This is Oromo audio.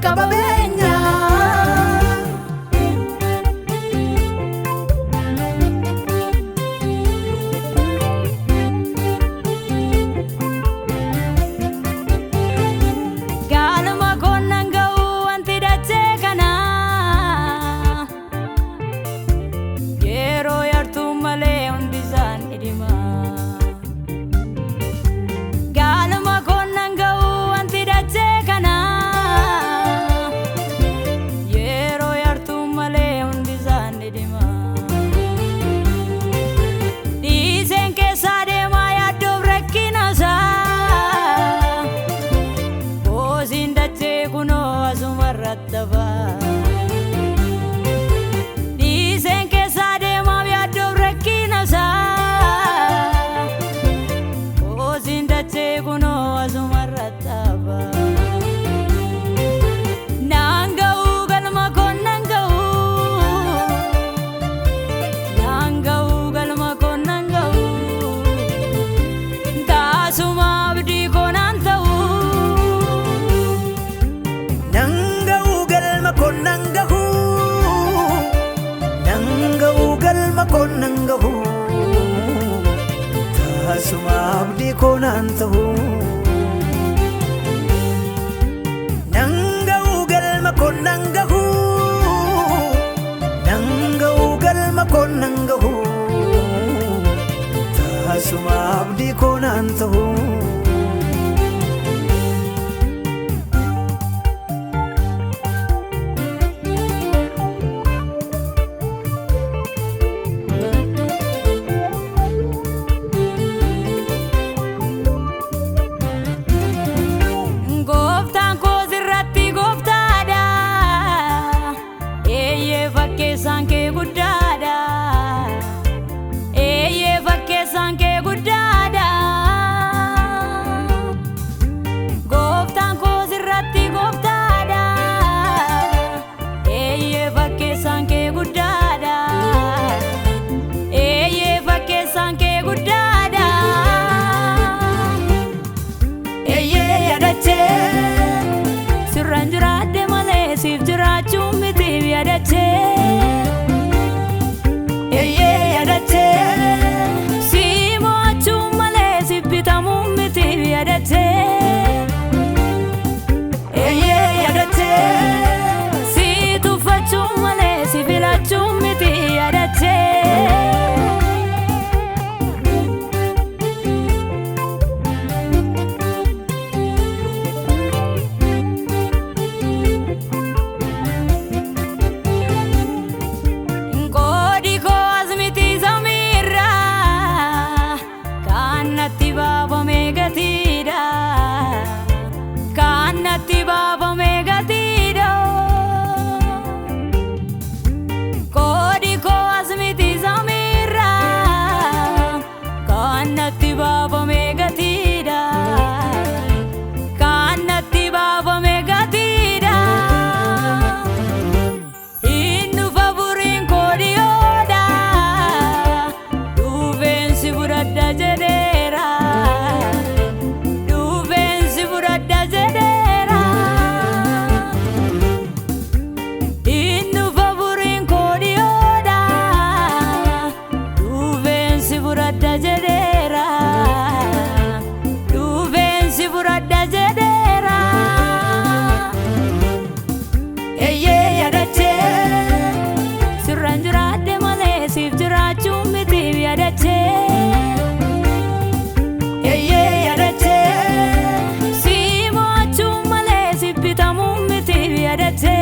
qababenya galma konangau antidache kana yero yartu male undizan idima galma konangau antidache kana yero yartu male undizan idima disen ke sade maya dobrekina sa ozindache kuno azumarataba disen ke sade maya dobrekina sa ozindache kuno azumarataba nangau galma konangau tasuma abdi konantau nangau galma konangau tasuma abdi konantau nangau galma konangau tasuma abdi konantau goftan ko zirratti goftada eye fakkeessan kee guddaadha eye fakkeessan kee guddaadha goftan ko zirratti goftada eye fakkeessan kee guddaadha eye fakkeessan kee guddaadha eye yadache sirran jiraadde malee siif jiraachuun miti yadache eye yadache si mo'achuun malee siif bitamuun miti yadache eye yadache si tuffachuun malee si filachuun miti yadache kanatti baafame gatiidha koodi koo asmiti samiirra kanatti baafame gatiidha kanatti baafame gatiidha innu faburiin koodi yooda dhufeensi fudhadha jedheera dhufeensi fudhadha jedheera innu faburiin koodi yooda dhufeensi fudhadha jedheera dhufeensi fudhadha jedheera eye yadache sirran jiraadde malee siif jiraachuun miti yadache eye yadache si mo'achuun malee siif bitamuun miti yadache